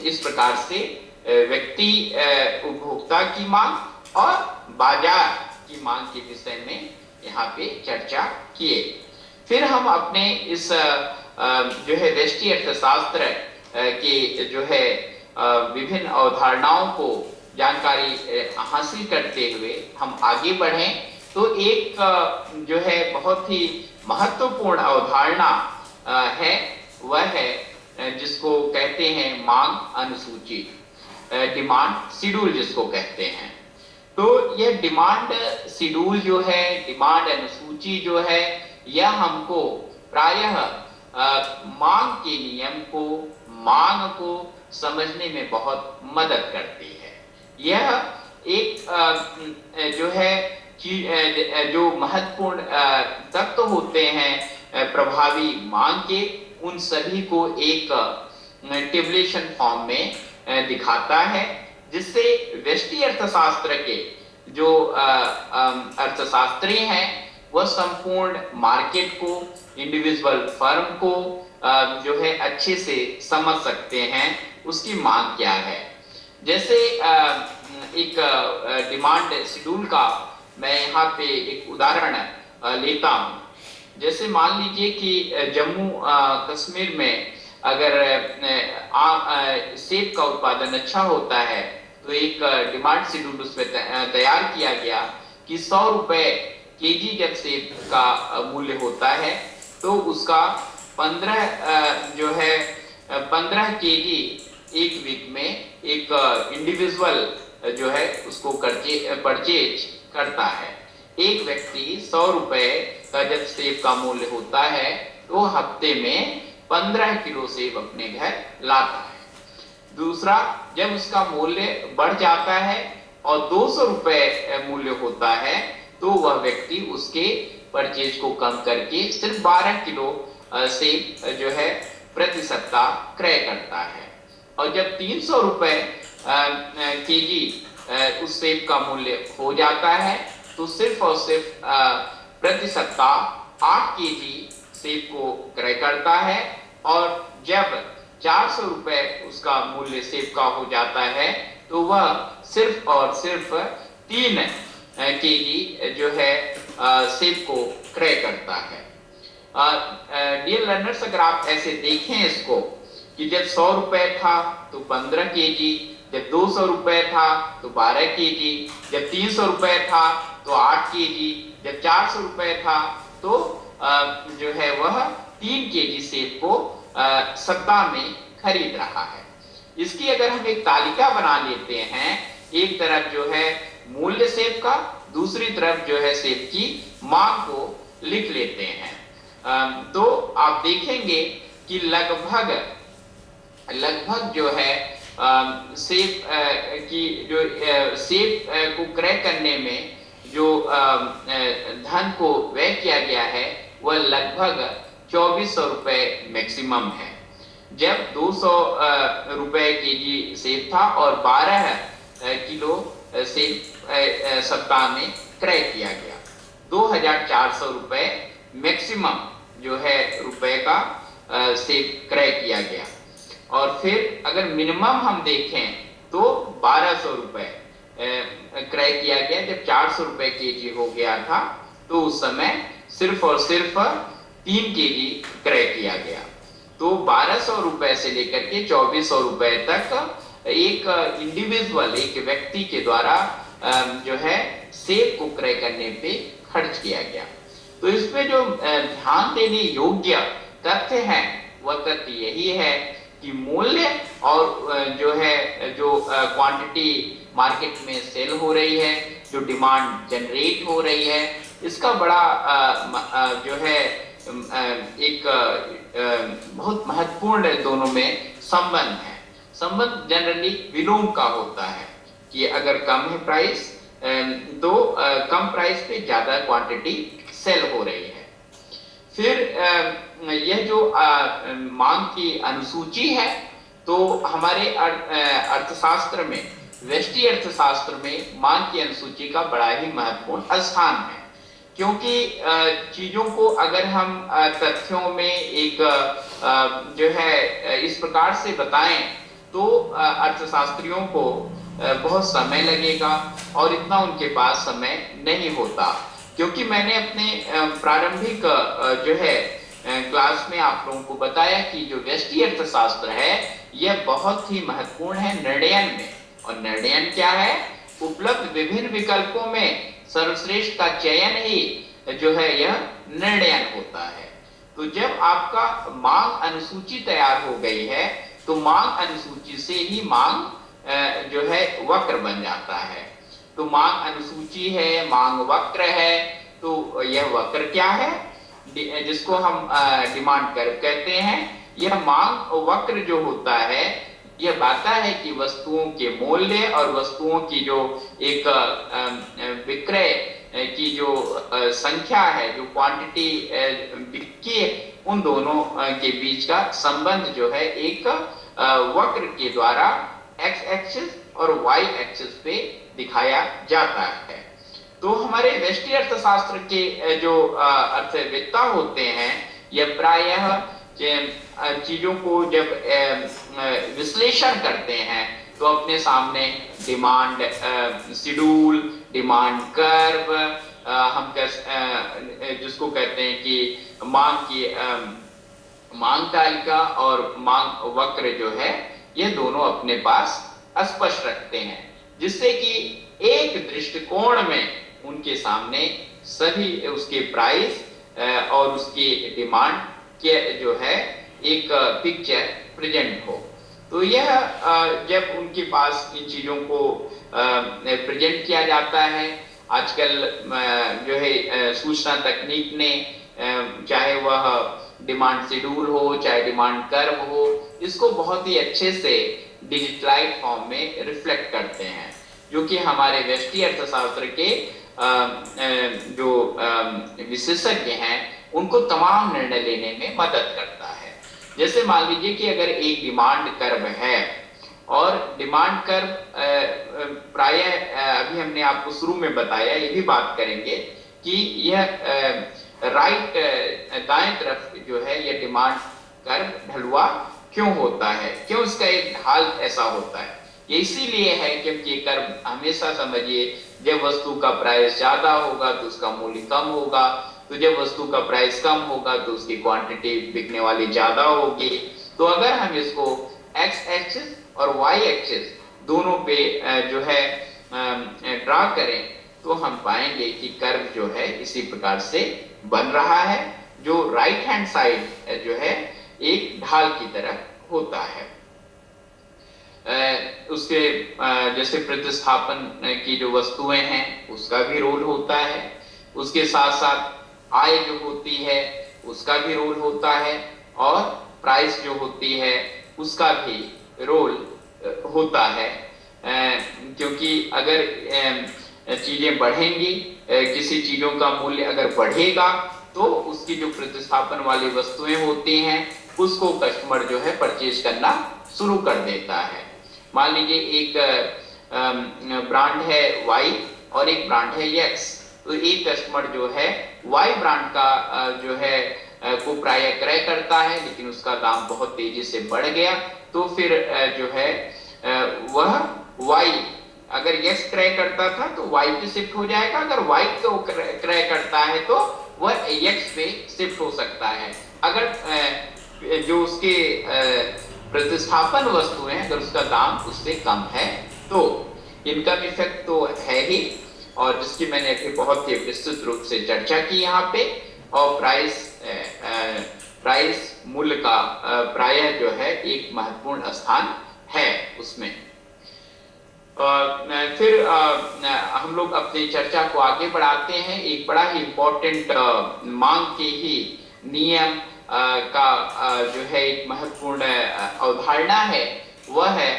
इस प्रकार से व्यक्ति उपभोक्ता की मांग और बाजार की मांग के विषय में यहाँ पे चर्चा किए। फिर हम अपने इस जो है व्यष्टि अर्थशास्त्र के जो है विभिन्न अवधारणाओं को जानकारी हासिल करते हुए हम आगे बढ़ें, तो एक जो है बहुत ही महत्वपूर्ण अवधारणा है, वह है जिसको कहते हैं मांग अनुसूची, डिमांड शेड्यूल जिसको कहते हैं। तो यह डिमांड शेड्यूल जो है, डिमांड अनुसूची जो है, यह हमको प्रायः मांग के नियम को, मांग को समझने में बहुत मदद करती है। यह एक जो है कि जो महत्वपूर्ण तत्व होते हैं प्रभावी मांग के, उन सभी को एक टेबुलेशन फॉर्म में दिखाता है, जिससे व्यष्टि अर्थशास्त्र के जो अर्थशास्त्री हैं वह संपूर्ण मार्केट को, इंडिविजुअल फर्म को जो है अच्छे से समझ सकते हैं उसकी मांग क्या है। जैसे एक डिमांड शेड्यूल का मैं यहाँ पे एक उदाहरण लेता हूँ। जैसे मान लीजिए कि जम्मू कश्मीर में अगर सेब का उत्पादन अच्छा होता है तो एक डिमांड शेड्यूल उसमें तैयार किया गया कि 100 रुपए केजी जब सेब का मूल्य होता है तो उसका 15 केजी एक वीक में एक इंडिविजुअल जो है उसको परचेज करता है। एक व्यक्ति 100 रुपए का जब सेब का मूल्य होता है तो हफ्ते में 15 किलो सेब अपने घर लाता है। दूसरा, जब उसका मूल्य बढ़ जाता है और 200 रुपए मूल्य होता है तो वह व्यक्ति उसके परचेज को कम करके सिर्फ 12 किलो सेब जो है प्रति सप्ताह क्रय करता है। और जब 300 रुपए केजी उस सेब का मूल्य हो जाता है तो सिर्फ और सिर्फ प्रति सप्ताह 8 केजी सेब को क्रय करता है। और जब 400 रुपए उसका मूल्य सेब का हो जाता है तो वह सिर्फ और सिर्फ 3 केजी जो है सेब को क्रय करता है। डियर लर्नर्स, अगर आप ऐसे देखें इसको कि जब 100 रुपए था तो 15 केजी, जब 200 रुपए था तो 12 केजी, जब 300 रुपए था तो 8 केजी, जब 400 रुपए था तो जो है वह 3 केजी सेब को सप्ताह में खरीद रहा है। इसकी अगर हम एक तालिका बना लेते हैं, एक तरफ जो है मूल्य सेब का, दूसरी तरफ जो है सेब की मांग को लिख लेते हैं, तो आप देखेंगे कि लगभग जो है सेब की जो सेब को क्रय करने में जो धन को व्यय किया गया है वह लगभग 2400 रुपए मैक्सिमम है। जब 200 रुपए केजी सेब था और 12 किलो सेब सप्ताह में क्रय किया गया, 2400 रुपए मैक्सिमम जो है रुपए का सेब क्रय किया गया। और फिर अगर मिनिमम हम देखें तो 1200 रुपए क्रय किया गया। जब 400 रुपए केजी हो गया था तो उस समय सिर्फ और सिर्फ 3 केजी क्रय किया गया। तो 1200 रुपए से लेकर के 2400 रुपए तक एक इंडिविजुअल, एक व्यक्ति के द्वारा जो है सेब को क्रय करने पे खर्च किया गया। तो इसमें जो ध्यान देने योग्य तथ्य है वह तथ्य यही है कि मूल्य और जो क्वांटिटी मार्केट में सेल हो रही है, जो डिमांड जनरेट हो रही है, इसका बड़ा जो है एक बहुत महत्वपूर्ण दोनों में संबंध है। संबंध जनरली विलोम का होता है कि अगर कम है प्राइस तो कम प्राइस पे ज्यादा क्वांटिटी सेल हो रही है। फिर यह जो मांग की अनुसूची है तो हमारे अर्थशास्त्र में, व्यष्टि अर्थशास्त्र में मांग की अनुसूची का बड़ा ही महत्वपूर्ण स्थान है, क्योंकि चीजों को अगर हम तथ्यों में एक जो है इस प्रकार से बताएं तो अर्थशास्त्रियों को बहुत समय लगेगा और इतना उनके पास समय नहीं होता। क्योंकि मैंने अपने प्रारंभिक जो है क्लास में आप लोगों को बताया कि जो व्यष्टि अर्थशास्त्र है यह बहुत ही महत्वपूर्ण है निर्णयन में। और निर्णयन क्या है? उपलब्ध विभिन्न विकल्पों में सर्वश्रेष्ठ का चयन ही जो है यह निर्णयन होता है। तो जब आपका मांग अनुसूची तैयार हो गई है तो मांग अनुसूची से ही मांग जो है वक्र बन जाता है। तो मांग अनुसूची है, मांग वक्र है, तो यह वक्र क्या है? जिसको हम डिमांड कर्व कहते हैं। यह मांग वक्र जो होता है यह बताता है कि वस्तुओं के मूल्य और वस्तुओं की जो एक विक्रय की जो संख्या है, जो क्वांटिटी बिकी है, उन दोनों के बीच का संबंध जो है एक वक्र के द्वारा एक्स एक्सिस और वाई एक्सिस पे दिखाया जाता है। तो हमारे व्यष्टि अर्थशास्त्र के जो अर्थवेत्ता होते हैं यह प्रायः चीजों को जब विश्लेषण करते हैं तो अपने सामने डिमांड शेड्यूल, डिमांड कर्व, हम जिसको कहते हैं कि मांग तालिका और मांग वक्र जो है, ये दोनों अपने पास स्पष्ट रखते हैं, जिससे कि एक दृष्टिकोण में उनके सामने सभी उसके प्राइस और उसकी डिमांड के जो है एक पिक्चर प्रेजेंट हो। तो यह जब उनके पास इन चीजों को प्रेजेंट किया जाता है, आजकल जो है सूचना तकनीक ने चाहे वह डिमांड शेड्यूल हो, चाहे डिमांड कर्व हो, इसको बहुत ही अच्छे से डिजिटलाइज फॉर्म में रिफ्लेक्ट करते हैं, जो कि हमारे व्यष्टि अर्थशास्त्र के जो विशेषज्ञ हैं उनको तमाम निर्णय लेने में मदद करता है। जैसे मान लीजिए कि अगर एक डिमांड कर्व है और डिमांड कर्व प्रायः अभी हमने आपको शुरू में बताया, ये भी बात करेंगे कि यह राइट दाएं तरफ जो है यह डिमांड कर्व ढलुआ क्यों होता है, क्यों इसका एक ढाल ऐसा होता है। ये इसीलिए है क्योंकि ये कर्व हमेशा समझिए, जब वस्तु का प्राइस ज्यादा होगा तो उसका मूल्य कम होगा, तो जब वस्तु का प्राइस कम होगा तो उसकी क्वांटिटी बिकने वाली ज्यादा होगी। तो अगर हम इसको एक्स एक्सिस और वाई एक्सिस दोनों पे जो है ड्रा करें, तो हम पाएंगे कि कर्व जो है इसी प्रकार से बन रहा है, जो राइट हैंड साइड जो है एक ढाल की तरह होता है। उसके जैसे प्रतिस्थापन की जो वस्तुएं हैं उसका भी रोल होता है, उसके साथ साथ आय जो होती है उसका भी रोल होता है, और प्राइस जो होती है उसका भी रोल होता है। क्योंकि अगर चीजें बढ़ेंगी, किसी चीजों का मूल्य अगर बढ़ेगा तो उसकी जो प्रतिस्थापन वाली वस्तुएं होती हैं उसको कस्टमर जो है परचेज करना शुरू कर देता है। मान लीजिए एक ब्रांड है Y और एक ब्रांड है X, तो एक कस्टमर जो है Y ब्रांड का जो है को प्राय क्रय करता है, लेकिन उसका दाम बहुत तेजी से बढ़ गया, तो फिर जो है वह Y अगर X क्रय करता था तो Y पे शिफ्ट हो जाएगा, अगर Y को क्रय करता है तो वह X पे शिफ्ट हो सकता है। अगर जो उसके प्रतिस्थापन वस्तुएं हैं अगर उसका दाम उससे कम है तो इनकम इफेक्ट तो है ही, और जिसकी मैंने अभी बहुत ही विस्तृत रूप से चर्चा की यहाँ पे। और प्राइस मूल्य का प्रायः जो है एक महत्वपूर्ण स्थान है उसमें। फिर हम लोग अपनी चर्चा को आगे बढ़ाते हैं। एक बड़ा ही इम्पोर्टेंट मांग के ही नियम का जो है एक महत्वपूर्ण अवधारणा है, वह है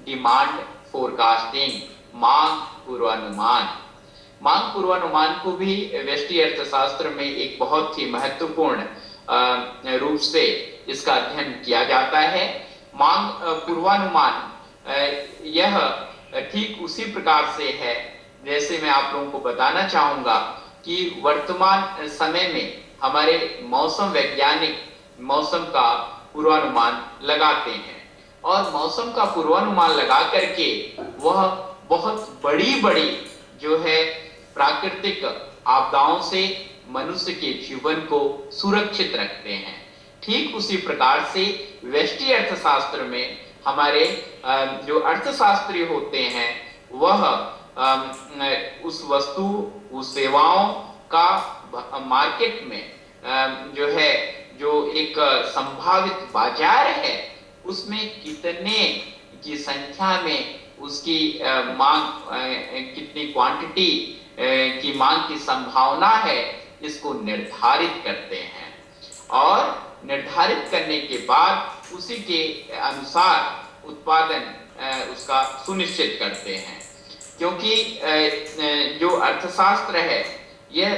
डिमांड फोरकास्टिंग, मांग पूर्वानुमान। मांग पूर्वानुमान को भी व्यष्टि अर्थशास्त्र में एक बहुत ही महत्वपूर्ण रूप से इसका अध्ययन किया जाता है। मांग पूर्वानुमान यह ठीक उसी प्रकार से है जैसे मैं आप लोगों को बताना चाहूंगा कि वर्तमान समय में हमारे मौसम वैज्ञानिक मौसम का पूर्वानुमान लगाते हैं, और मौसम का पूर्वानुमान लगा करके वह बहुत बड़ी जो है प्राकृतिक आपदाओं से मनुष्य के जीवन को सुरक्षित रखते हैं। ठीक उसी प्रकार से व्यष्टि अर्थशास्त्र में हमारे जो अर्थशास्त्री होते हैं वह उस वस्तु, उस सेवाओं का मार्केट में जो है जो एक संभावित बाजार है उसमें कितने की संख्या में उसकी मांग, कितनी क्वांटिटी की मांग की संभावना है, इसको निर्धारित करते हैं, और निर्धारित करने के बाद उसी के अनुसार उत्पादन उसका सुनिश्चित करते हैं। क्योंकि जो अर्थशास्त्र है यह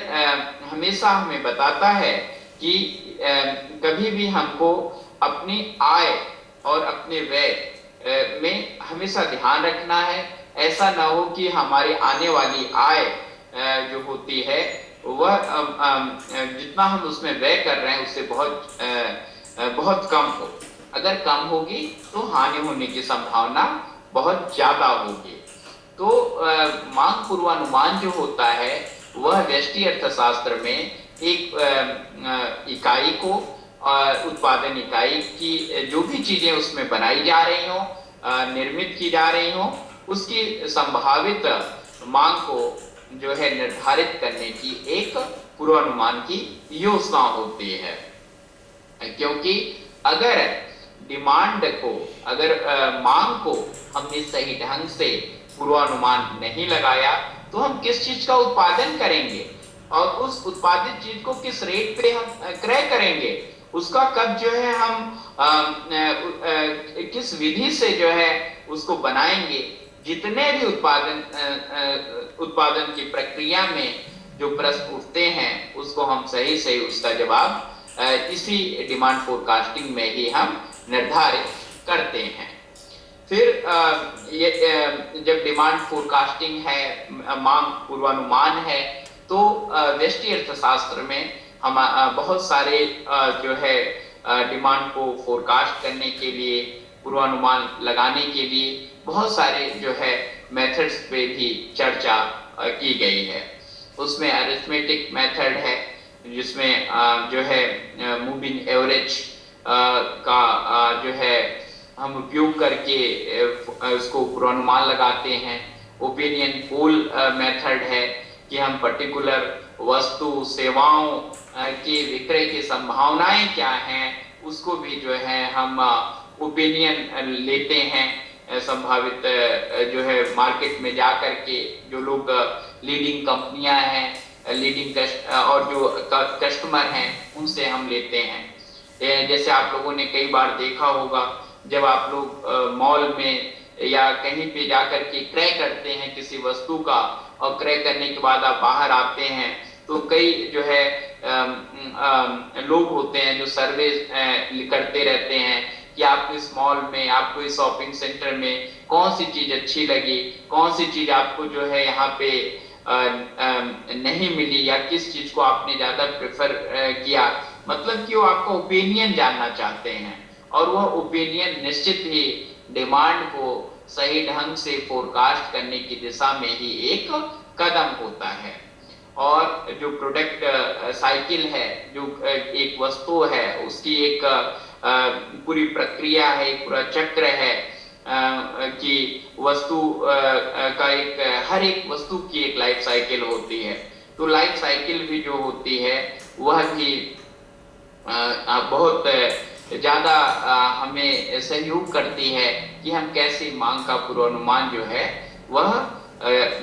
हमेशा हमें बताता है कि कभी भी हमको अपनी आय और अपने व्यय में हमेशा ध्यान रखना है। ऐसा ना हो कि हमारी आने वाली आय जो होती है वह जितना हम उसमें व्यय कर रहे हैं उससे बहुत कम हो। अगर कम होगी तो हानि होने की संभावना बहुत ज्यादा होगी। तो मांग पूर्वानुमान जो होता है वह व्यष्टि अर्थशास्त्र में एक इकाई को, उत्पादन इकाई की जो भी चीजें उसमें बनाई जा रही हो, निर्मित की जा रही हो, उसकी संभावित मांग को जो है निर्धारित करने की एक पूर्वानुमान की योजना होती है। क्योंकि अगर डिमांड को, अगर मांग को हमने सही ढंग से पूर्वानुमान नहीं लगाया तो हम किस चीज का उत्पादन करेंगे और उस उत्पादित चीज को किस रेट पे हम क्रय करेंगे, उसका कब जो है हम किस विधि से जो है उसको बनाएंगे। जितने भी उत्पादन की प्रक्रिया में जो प्रश्न उठते हैं उसको हम सही सही उसका जवाब इसी डिमांड फोरकास्टिंग में ही हम निर्धारित करते हैं। फिर ये जब डिमांड फोरकास्टिंग है, मांग पूर्वानुमान है, तो व्यष्टि अर्थशास्त्र में हम बहुत सारे जो है डिमांड को फोरकास्ट करने के लिए, पूर्वानुमान लगाने के लिए बहुत सारे जो है मेथड्स पे भी चर्चा की गई है। उसमें अरिथमेटिक मेथड है जिसमें जो है मूविंग एवरेज का जो है हम उपयोग करके उसको पूर्वानुमान लगाते हैं। ओपिनियन पोल मेथड है कि हम पर्टिकुलर वस्तु सेवाओं के विक्रय की संभावनाएं क्या हैं उसको भी जो है हम ओपिनियन लेते हैं। संभावित जो है मार्केट में जा करके जो लोग लीडिंग कंपनियां हैं, लीडिंग और जो कस्टमर हैं उनसे हम लेते हैं। जैसे आप लोगों ने कई बार देखा होगा जब आप लोग मॉल में या कहीं पे जाकर के क्रय करते हैं किसी वस्तु का, और क्रय करने के बाद आप बाहर आते हैं तो कई जो है लोग होते हैं जो सर्वे करते रहते हैं कि आपको इस मॉल में, आपको इस शॉपिंग सेंटर में कौन सी चीज अच्छी लगी, कौन सी चीज आपको जो है यहाँ पे नहीं मिली, या किस चीज को आपने ज्यादा प्रेफर किया। मतलब कि वो आपका ओपिनियन जानना चाहते हैं और वह ओपिनियन निश्चित ही डिमांड को सही ढंग से फोरकास्ट करने की दिशा में ही एक कदम होता है। और जो प्रोडक्ट साइकिल है, जो एक वस्तु है उसकी एक पूरी प्रक्रिया है, एक पूरा चक्र है कि वस्तु का एक, हर एक वस्तु की एक लाइफ साइकिल होती है। तो लाइफ साइकिल भी जो होती है वह भी बहुत ज्यादा हमें सहयोग करती है कि हम कैसे मांग का पूर्वानुमान जो है वह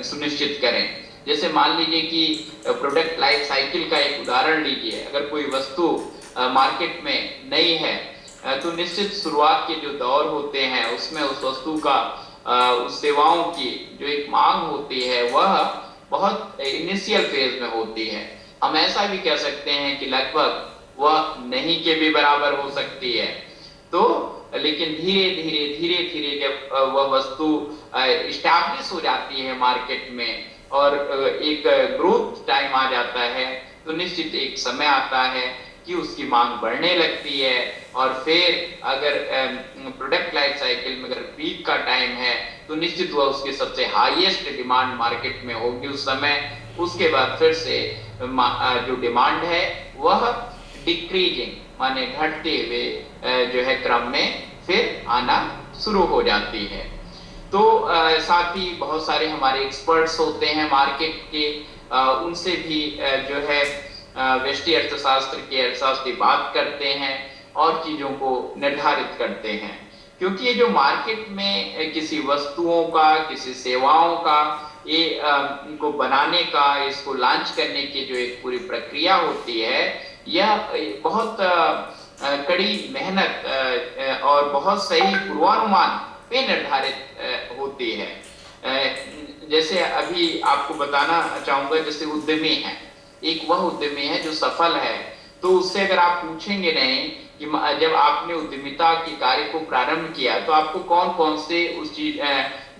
सुनिश्चित करें। जैसे मान लीजिए कि प्रोडक्ट लाइफ साइकिल का एक उदाहरण लीजिए। अगर कोई वस्तु मार्केट में नई है तो निश्चित शुरुआत के जो दौर होते हैं उसमें उस वस्तु का, उस सेवाओं की जो एक मांग होती है वह बहुत इनिशियल फेज में होती है। हम ऐसा भी कह सकते हैं कि लगभग वह नहीं के भी बराबर हो सकती है। तो लेकिन धीरे धीरे जब वह वस्तु इस्टैब्लिश हो जाती है मार्केट में और एक ग्रोथ टाइम आ जाता है तो निश्चित एक समय आता है कि उसकी मांग बढ़ने लगती है। और फिर अगर प्रोडक्ट लाइफ साइकिल में अगर पीक का टाइम है तो निश्चित वह उसके सबसे हाईएस्ट डिमांड मार्केट में होगी उस समय। उसके बाद फिर से जो डिमांड है वह डिक्रीजिंग माने घटते हुए जो है क्रम में फिर आना शुरू हो जाती है। तो साथ ही बहुत सारे हमारे एक्सपर्ट्स होते हैं मार्केट के, उनसे भी जो है व्यष्टि अर्थशास्त्र के अर्थशास्त्री बात करते हैं और चीजों को निर्धारित करते हैं। क्योंकि ये जो मार्केट में किसी वस्तुओं का, किसी सेवाओं का, ये इनको बनाने का, इसको लॉन्च करने की जो एक पूरी प्रक्रिया होती है यह बहुत कड़ी मेहनत और बहुत सही पूर्वानुमान पे निर्धारित होती है। जैसे अभी आपको बताना चाहूंगा, जैसे उद्यमी है, एक वह उद्यमी है जो सफल है, तो उससे अगर आप पूछेंगे नहीं कि जब आपने उद्यमिता की कार्य को प्रारंभ किया तो आपको कौन कौन से उस चीज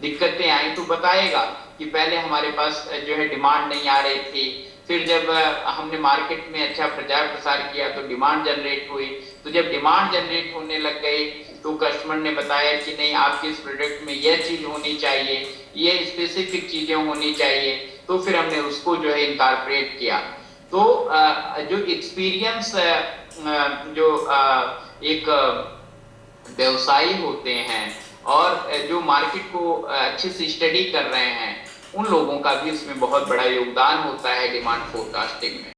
दिक्कतें आई, तो बताएगा कि पहले हमारे पास जो है डिमांड नहीं आ रही थी, फिर जब हमने मार्केट में अच्छा प्रचार प्रसार किया तो डिमांड जनरेट हुई, तो जब डिमांड जनरेट होने लग गई तो कस्टमर ने बताया कि नहीं, आपके इस प्रोडक्ट में यह चीज होनी चाहिए, ये स्पेसिफिक चीजें होनी चाहिए, तो फिर हमने उसको जो है इनकॉर्पोरेट किया। तो जो एक्सपीरियंस जो एक व्यवसायी होते हैं और जो मार्केट को अच्छे से स्टडी कर रहे हैं, उन लोगों का भी इसमें बहुत बड़ा योगदान होता है डिमांड फोरकास्टिंग में।